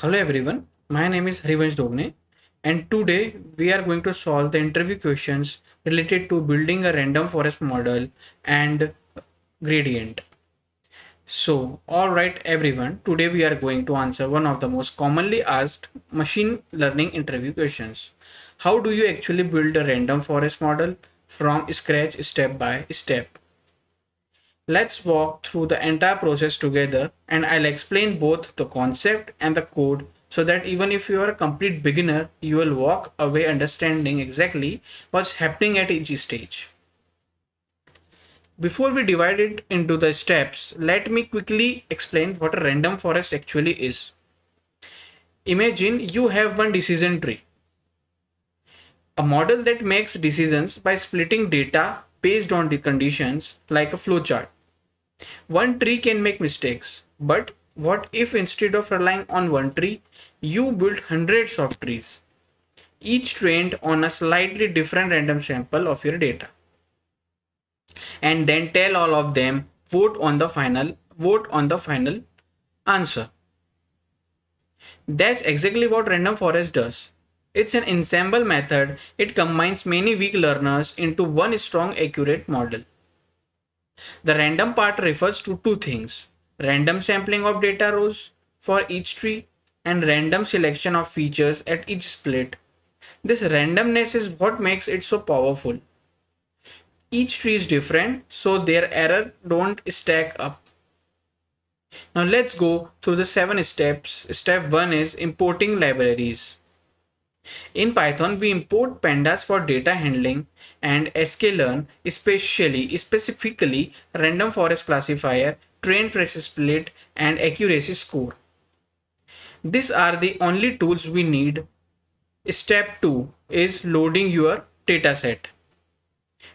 Hello everyone, my name is Harivansh Dogne and today we are going to solve the interview questions related to building a random forest model and gradient. So, alright everyone, today we are going to answer one of the most commonly asked machine learning interview questions. How do you actually build a random forest model from scratch step by step? Let's walk through the entire process together and I'll explain both the concept and the code so that even if you are a complete beginner, you will walk away understanding exactly what's happening at each stage. Before we divide it into the steps, let me quickly explain what a random forest actually is. Imagine you have one decision tree, a model that makes decisions by splitting data based on the conditions like a flowchart. One tree can make mistakes, but what if instead of relying on one tree, you build hundreds of trees, each trained on a slightly different random sample of your data, and then tell all of them vote on the final answer. That's exactly what random forest does. It's an ensemble method. It combines many weak learners into one strong accurate model. The random part refers to two things: random sampling of data rows for each tree and random selection of features at each split. This randomness is what makes it so powerful. Each tree is different, so their error don't stack up. Now let's go through the 7 steps. Step 1 is importing libraries. In Python, we import pandas for data handling and sklearn, specifically random forest classifier, train trace split, and accuracy score. These are the only tools we need. Step 2 is loading your dataset.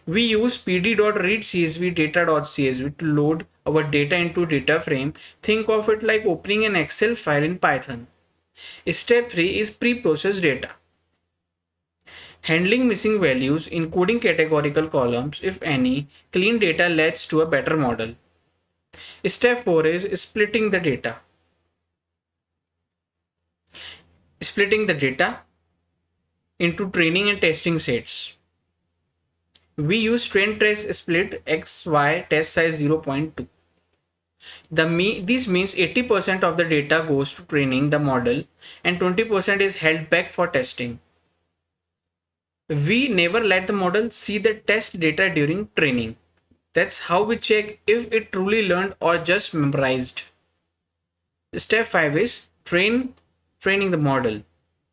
We use pd.readcsv data.csv to load our data into data frame. Think of it like opening an Excel file in Python. Step 3 is pre-processed data. Handling missing values, including categorical columns, if any, clean data leads to a better model. Step 4 is splitting the data. Splitting the data into training and testing sets. We use train trace split XY test size 0.2. This means 80% of the data goes to training the model and 20% is held back for testing. We never let the model see the test data during training. That's how we check if it truly learned or just memorized. Step 5 is training the model.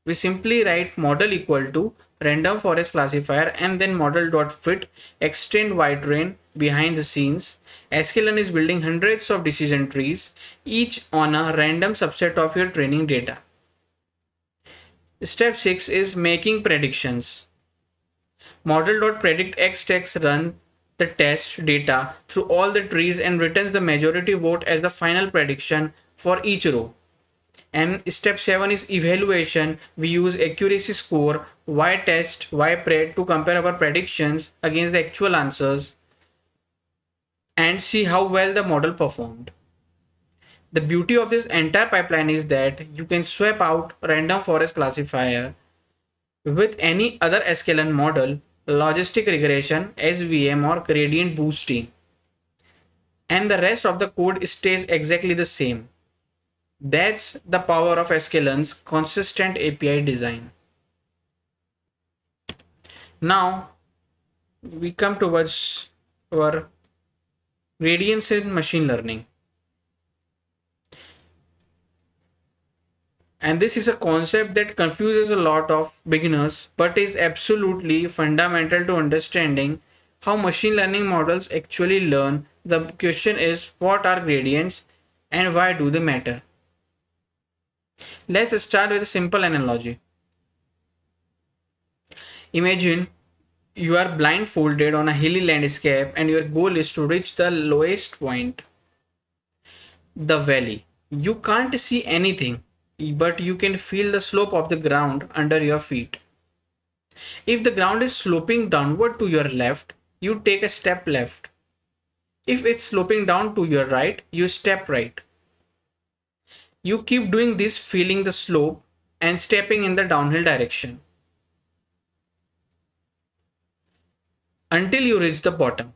We simply write model equal to random forest classifier and then model.fit extend ytrain behind the scenes. sklearn is building hundreds of decision trees, each on a random subset of your training data. Step 6 is making predictions. Model.predictX run the test data through all the trees and returns the majority vote as the final prediction for each row. And step 7 is evaluation. We use accuracy score, y-test, y-pred to compare our predictions against the actual answers and see how well the model performed. The beauty of this entire pipeline is that you can swap out random forest classifier with any other sklearn model, logistic regression, SVM or gradient boosting, and the rest of the code stays exactly the same. That's the power of sklearn's consistent API design. Now we come towards our gradients in machine learning. And this is a concept that confuses a lot of beginners, but is absolutely fundamental to understanding how machine learning models actually learn. The question is, what are gradients and why do they matter? Let's start with a simple analogy. Imagine you are blindfolded on a hilly landscape and your goal is to reach the lowest point, the valley. You can't see anything, but you can feel the slope of the ground under your feet. If the ground is sloping downward to your left, you take a step left. If it's sloping down to your right, you step right. You keep doing this, feeling the slope and stepping in the downhill direction until you reach the bottom.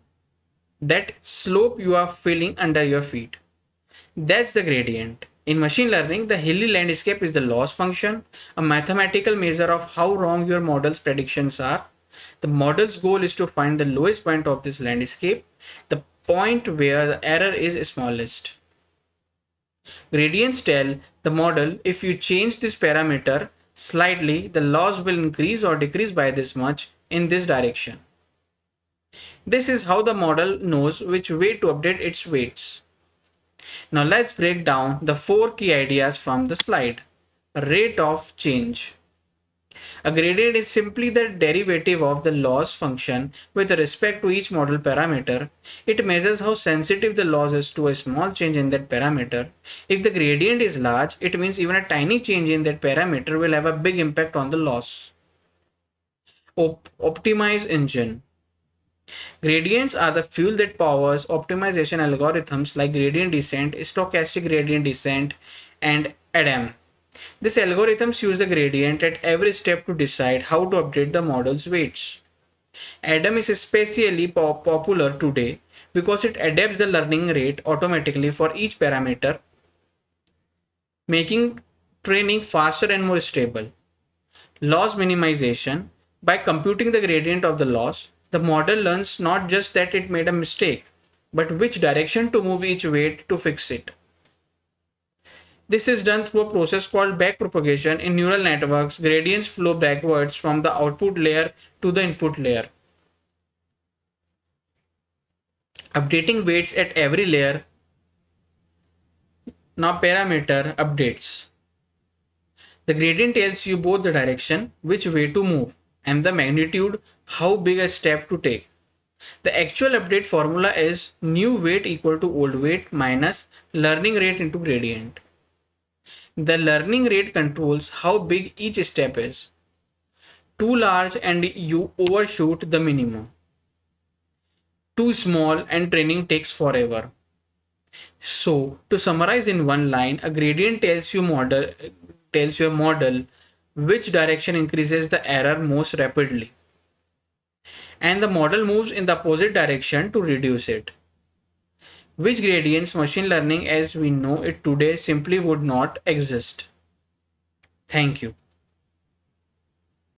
That slope you are feeling under your feet. That's the gradient. In machine learning, the hilly landscape is the loss function, a mathematical measure of how wrong your model's predictions are. The model's goal is to find the lowest point of this landscape, the point where the error is smallest. Gradients tell the model if you change this parameter slightly, the loss will increase or decrease by this much in this direction. This is how the model knows which way to update its weights. Now let's break down the four key ideas from the slide. Rate of change. A gradient is simply the derivative of the loss function with respect to each model parameter. It measures how sensitive the loss is to a small change in that parameter. If the gradient is large, it means even a tiny change in that parameter will have a big impact on the loss. Optimize engine. Gradients are the fuel that powers optimization algorithms like gradient descent, stochastic gradient descent, and ADAM. These algorithms use the gradient at every step to decide how to update the model's weights. ADAM is especially popular today because it adapts the learning rate automatically for each parameter, making training faster and more stable. Loss minimization. By computing the gradient of the loss, the model learns not just that it made a mistake, but which direction to move each weight to fix it. This is done through a process called backpropagation. In neural networks, gradients flow backwards from the output layer to the input layer, updating weights at every layer. Now parameter updates. The gradient tells you both the direction, which way to move, and the magnitude, how big a step to take. The actual update formula is new weight equal to old weight minus learning rate into gradient. The learning rate controls how big each step is. Too large and you overshoot the minimum. Too small and training takes forever. So, to summarize in one line, a gradient tells your model which direction increases the error most rapidly, and the model moves in the opposite direction to reduce it. Which gradients machine learning as we know it today simply would not exist. Thank you.